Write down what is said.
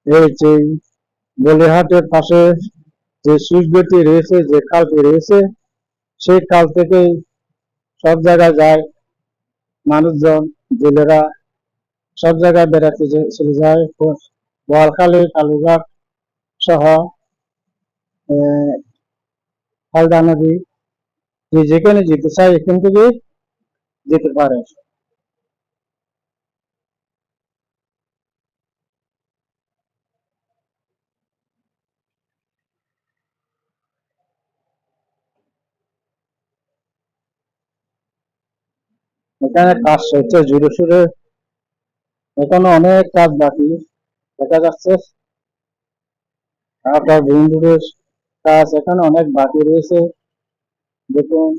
এই যে বলিহাটের পাশে যে সুইচ গেটটি রয়েছে, যে খালটি রয়েছে, সেই খাল থেকেই সব জায়গায় যায় মানুষজন, জেলেরা সব জায়গায় বেড়াতে চলে যায়। বোয়ালখালী, কালুঘাট সহ হালদা নদী, যে যেখানে যেতে চায় এখান থেকে যেতে পারে। এখানে কাজ হচ্ছে জোরে সোরে, এখনো অনেক কাজ বাকি দেখা যাচ্ছে। আপনার ভিন্ডুরের কাজ এখানে অনেক বাকি রয়েছে, দেখুন।